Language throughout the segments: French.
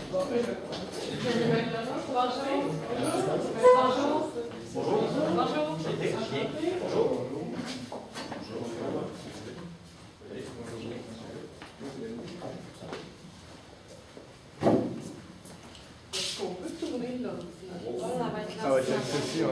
Est-ce qu'on peut tourner l'ordinateur? Ça va être ceci, ouais.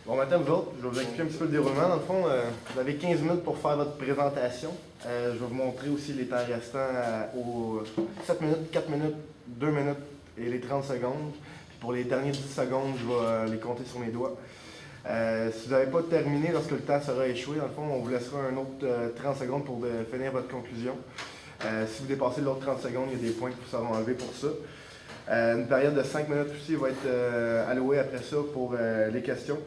Bon matin vous autres, je vais vous expliquer un petit peu le déroulement. Dans le fond, vous avez 15 minutes pour faire votre présentation. Je vais vous montrer aussi les temps restants aux 7 minutes, 4 minutes, 2 minutes et les 30 secondes. Puis pour les derniers 10 secondes, je vais les compter sur mes doigts. Si vous n'avez pas terminé lorsque le temps sera échoué, dans le fond, on vous laissera un autre 30 secondes pour finir votre conclusion. Si vous dépassez l'autre 30 secondes, il y a des points qui vous seront enlevés pour ça. Une période de 5 minutes aussi va être allouée après ça pour les questions.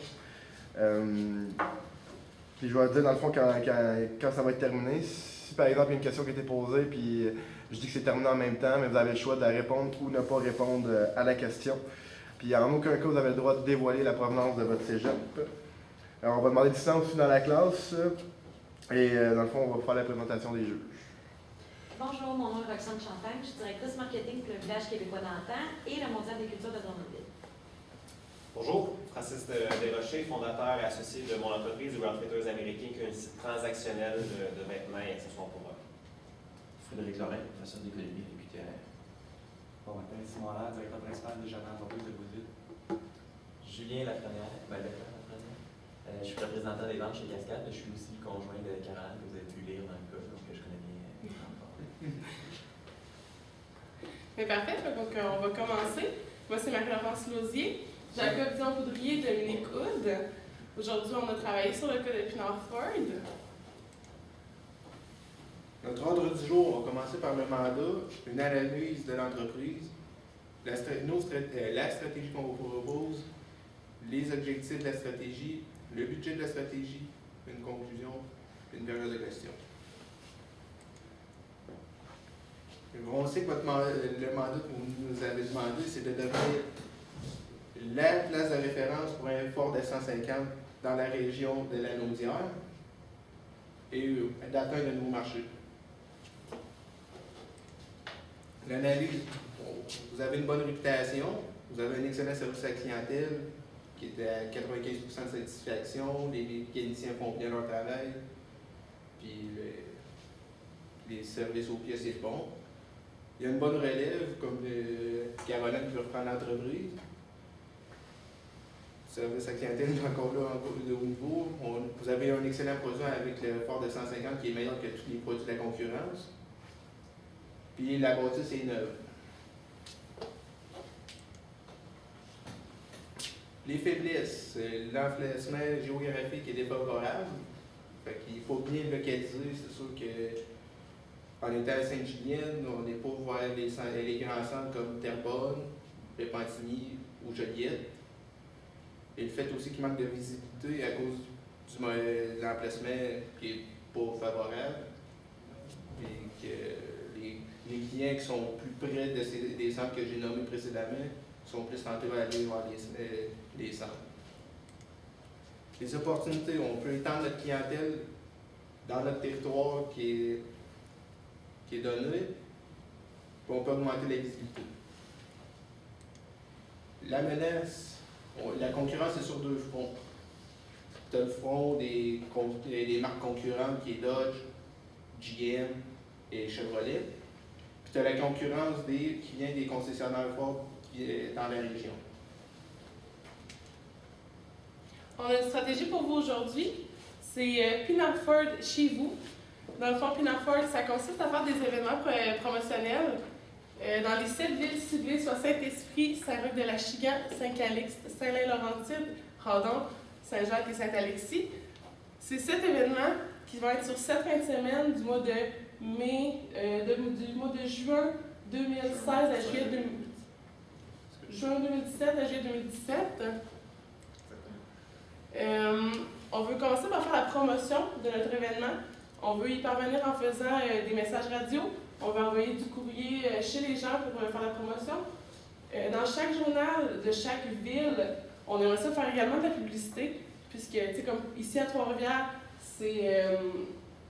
Puis je vais dire dans le fond quand ça va être terminé. Si par exemple il y a une question qui a été posée, puis je dis que c'est terminé en même temps, mais vous avez le choix de répondre ou ne pas répondre à la question. Puis en aucun cas vous avez le droit de dévoiler la provenance de votre cégep. Alors, on va demander du temps aussi dans la classe. Et dans le fond, on va faire la présentation des juges. Bonjour, mon nom est Roxane Champagne, je suis directrice marketing pour le village québécois d'antan et le Mondial des cultures de Drummondville. Bonjour, Francis Desrochers, fondateur et associé de mon entreprise, The Outfitters Américain, qui est un site transactionnel de vêtements et accessoires pour hommes. Frédéric Lorrain, professeur d'économie à l'UQTR. Bon matin, Simon Allaire, directeur principal des jardins d'entreprise de Woodville. Julien Lafrenière, je suis représentant des ventes chez Cascade, mais je suis aussi le conjoint de Caroline, que vous avez pu lire dans le cas, donc je connais bien. Mais parfait, donc on va commencer. Moi, c'est Marie-Laurence Lausier, Jacob Dion-Poudrier, Dominique Houd. Aujourd'hui, on a travaillé sur le cas de Pinard Ford. Notre ordre du jour, on va commencer par le mandat, une analyse de l'entreprise, la stratégie qu'on vous propose, les objectifs de la stratégie, le budget de la stratégie, une conclusion, une période de questions. On sait que le mandat que vous nous avez demandé, c'est de devenir la place de référence pour un Ford F-150 dans la région de la Naudière et d'atteindre un nouveau marché. L'analyse, vous avez une bonne réputation, vous avez un excellent service à la clientèle qui est à 95% de satisfaction, les mécaniciens font bien leur travail, puis les services aux pièces c'est bon. Il y a une bonne relève, comme Caroline qui reprend l'entreprise. Le service à la clientèle est encore là de haut niveau. Vous avez un excellent produit avec le Ford de 150 qui est meilleur que tous les produits de la concurrence. Puis la bâtisse est neuve. Les faiblesses, l'emplacement géographique est défavorable. Fait qu'il faut bien le localiser. C'est sûr qu'en étant à Sainte-Julienne, on n'est pas vers les grands centres comme Terrebonne, Repentigny ou Joliette. Et le fait aussi qu'il manque de visibilité à cause de l'emplacement qui n'est pas favorable. Et que les clients qui sont plus près des centres que j'ai nommés précédemment sont plus tentés à aller voir les centres. Les opportunités, on peut étendre notre clientèle dans notre territoire qui est donné, puis on peut augmenter la visibilité. La menace, la concurrence est sur deux fronts. Tu as le front des marques concurrentes qui est Dodge, GM et Chevrolet. Puis tu as la concurrence qui vient des concessionnaires Ford dans la région. On a une stratégie pour vous aujourd'hui. C'est Pinard Ford chez vous. Dans le fond, Pinard Ford, ça consiste à faire des événements promotionnels dans les 7 villes ciblées, soit Saint-Esprit, Saint-Roch-de-la-Chigan, Saint-Calixte, Saint-Lin-Laurentide, Radon, Saint-Jacques et Saint-Alexis. C'est 7 événements qui vont être sur 7 fins de semaine du mois de juin 2016 à juin 2017 à juillet 2017. On veut commencer par faire la promotion de notre événement. On veut y parvenir en faisant des messages radio. On va envoyer du courrier chez les gens pour faire la promotion. Dans chaque journal de chaque ville, on aimerait ça faire également de la publicité, puisque, tu sais, comme ici à Trois-Rivières, c'est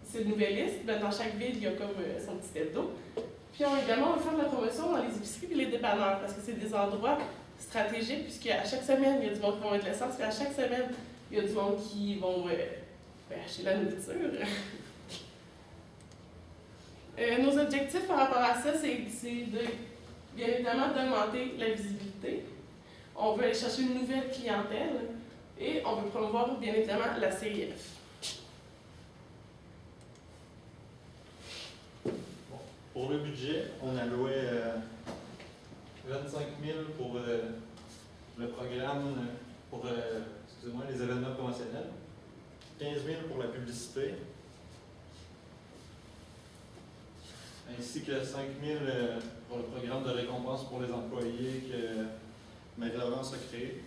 c'est une nouvelle liste. Ben, dans chaque ville, il y a comme son petit hebdo. Puis évidemment, on va faire de la promotion dans les épiceries et les dépanneurs parce que c'est des endroits stratégiques, puisqu'à chaque semaine, il y a du monde qui va mettre l'essence, puis à chaque semaine, il y a du monde qui vont acheter la nourriture. Nos objectifs par rapport à ça, c'est bien évidemment d'augmenter la visibilité. On veut aller chercher une nouvelle clientèle et on veut promouvoir bien évidemment la CIF. Pour le budget, on allouait 25 000 pour le programme, pour les événements promotionnels, 15 000 pour la publicité, ainsi que 5 000 pour le programme de récompense pour les employés que Marie-Laurence a créé.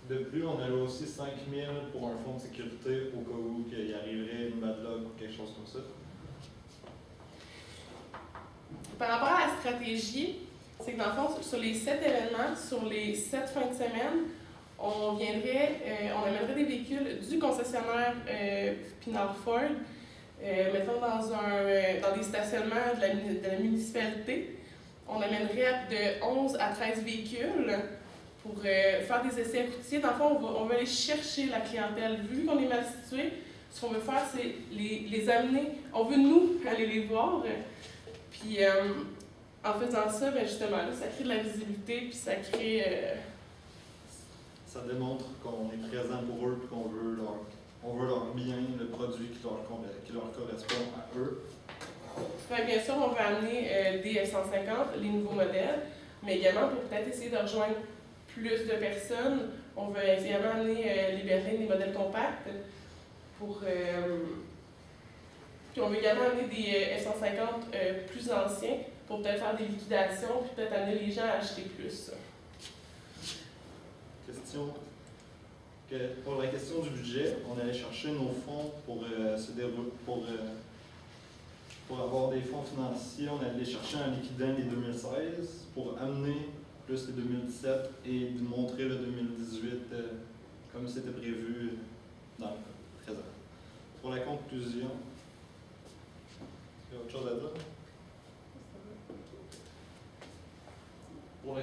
De plus, on alloue aussi 5 000 pour un fonds de sécurité au cas où il arriverait une bad luck ou quelque chose comme ça. Par rapport à la stratégie, c'est que dans le fond, sur les 7 événements, sur les 7 fins de semaine, on amènerait des véhicules du concessionnaire Pinard Ford, mettons dans des stationnements de la municipalité. On amènerait de 11 à 13 véhicules pour faire des essais routiers. Dans le fond, on va aller chercher la clientèle. Vu qu'on est mal situé, ce qu'on veut faire, c'est les amener. On veut, nous, aller les voir. Puis, en faisant ça, ben justement, là, ça crée de la visibilité, puis ça crée... Ça démontre qu'on est présent pour eux et qu'on veut leur bien, le produit qui leur correspond à eux. Ouais, bien sûr, on va amener des F-150, les nouveaux modèles, mais également pour peut-être essayer de rejoindre plus de personnes, on veut également amener les berlines, des modèles compacts, puis on veut également amener des F-150 plus anciens pour peut-être faire des liquidations, puis peut-être amener les gens à acheter plus. Pour la question du budget, on allait chercher nos fonds pour avoir des fonds financiers. On allait chercher un liquidant les 2016 pour amener plus les 2017 et montrer le 2018 comme c'était prévu dans le présent. Pour la conclusion, il y a autre chose à dire? Pour la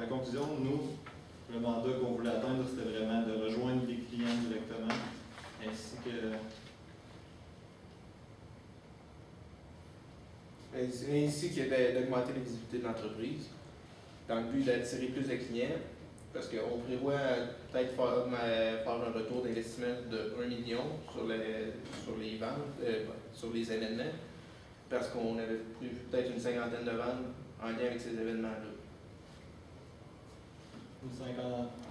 conclusion, nous, le mandat qu'on voulait atteindre, c'était vraiment de rejoindre les clients directement, ainsi que d'augmenter la visibilité de l'entreprise, dans le but d'attirer plus de clients, parce qu'on prévoit peut-être faire un retour d'investissement de 1 million sur les ventes, sur les événements, parce qu'on avait prévu peut-être une 50aine de ventes en lien avec ces événements-là.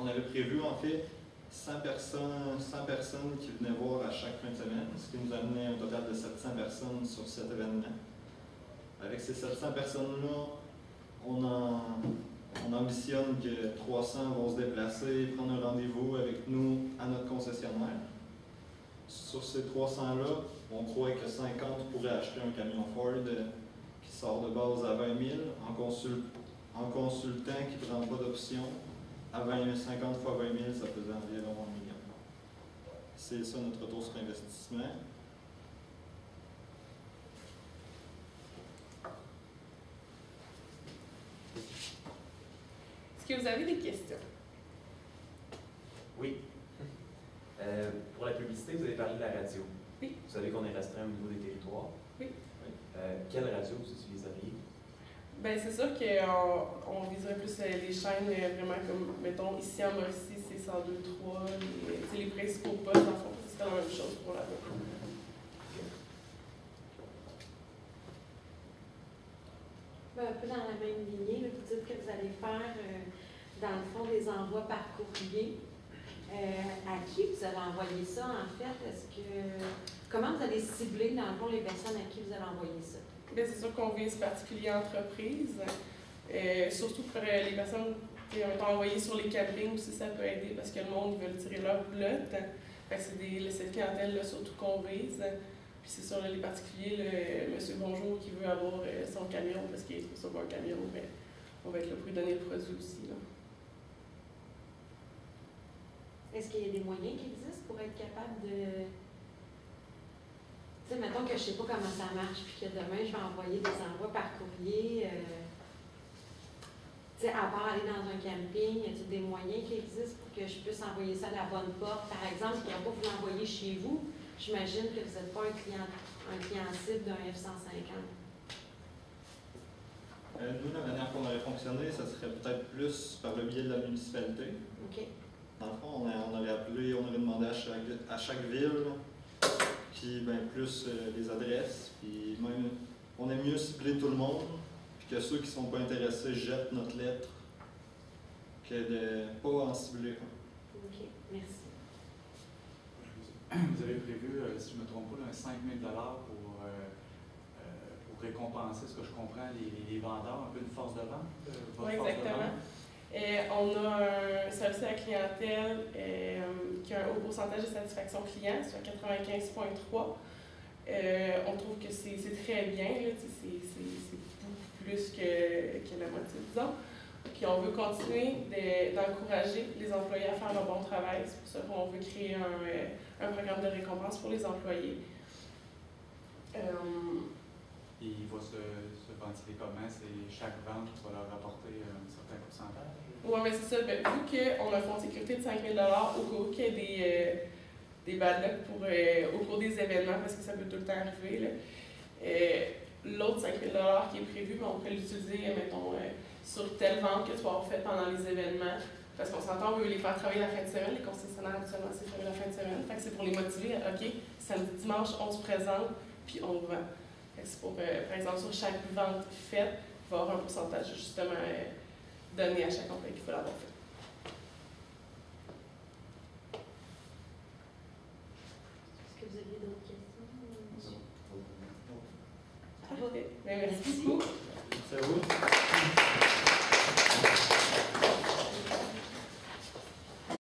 on avait prévu en fait 100 personnes qui venaient voir à chaque fin de semaine, ce qui nous amenait un total de 700 personnes sur cet événement. Avec ces 700 personnes-là, on ambitionne que 300 vont se déplacer, prendre un rendez-vous avec nous à notre concessionnaire. Sur ces 300-là, on croit que 50 pourraient acheter un camion Ford qui sort de base à 20 000 en consultant qui ne prend pas d'option. À 50 fois 20 000, ça faisait environ 1 million. C'est ça notre retour sur investissement. Est-ce que vous avez des questions? Oui. Pour la publicité, vous avez parlé de la radio. Oui. Vous savez qu'on est restreint au niveau des territoires. Oui. Quelle radio vous utiliseriez? Ben c'est sûr qu'on viserait plus les chaînes vraiment comme, mettons, ici en Mauricie, c'est 102.3, c'est les principaux postes, en fond, c'est la même chose pour la radio. Ben, un peu dans la même lignée, là, vous dites que vous allez faire, dans le fond, des envois par courrier. À qui vous allez envoyer ça, en fait? Comment vous allez cibler, dans le fond, les personnes à qui vous allez envoyer ça? Bien, c'est sûr qu'on vise particulier entreprise, surtout pour les personnes qui ont envoyé sur les campings aussi, ça peut aider parce que le monde veut tirer leur roulotte. Fait que c'est cette clientèle-là surtout qu'on vise. Puis c'est sur les particuliers, le monsieur Bonjour qui veut avoir son camion parce qu'il trouve ça un camion, mais on va être là pour lui donner le produit aussi. Là. Est-ce qu'il y a des moyens qui existent pour être capable de... Tu sais, mettons que je ne sais pas comment ça marche, puis que demain, je vais envoyer des envois par courrier. Tu sais, à part aller dans un camping, y a-t-il des moyens qui existent pour que je puisse envoyer ça à la bonne porte? Par exemple, je ne pourrais pas vous l'envoyer chez vous. J'imagine que vous n'êtes pas un client cible d'un F-150. Nous, la manière qu'on aurait fonctionné, ça serait peut-être plus par le biais de la municipalité. OK. Dans le fond, on aurait appelé, on aurait demandé à chaque ville, puis ben, plus les adresses, puis même, on aime mieux cibler tout le monde, puis que ceux qui ne sont pas intéressés jettent notre lettre, que de pas en cibler un. OK, merci. Vous avez prévu, si je ne me trompe pas, un 5 000 pour récompenser, ce que je comprends, les vendeurs, un peu une force de vente? Oui, exactement. On a un service à la clientèle qui a un haut pourcentage de satisfaction client, c'est à 95,3. On trouve que c'est très bien, c'est beaucoup plus que la moitié, disons. Puis on veut continuer d'encourager les employés à faire leur bon travail. C'est pour ça qu'on veut créer un programme de récompense pour les employés. Et il va se ventiler comment? C'est chaque vente qui va leur apporter un certain pourcentage? Oui, mais c'est ça. Ben, vu qu'on a un fonds de sécurité de 5 000 au cas où il y ait des bad luck au cours des événements, parce que ça peut tout le temps arriver, l'autre 5 000 qui est prévu, ben, on peut l'utiliser, mettons, sur telle vente que tu vas avoir faite pendant les événements. Parce qu'on s'entend, on veut les faire travailler la fin de semaine. Les concessionnaires, actuellement, c'est travailler la fin de semaine. Fait que c'est pour les motiver. OK, samedi, dimanche, on se présente, puis on vend. C'est pour, par exemple, sur chaque vente faite, il va y avoir un pourcentage justement donné à chaque employé qu'il faut l'avoir fait. Est-ce que vous aviez d'autres questions? Parfait. Merci beaucoup.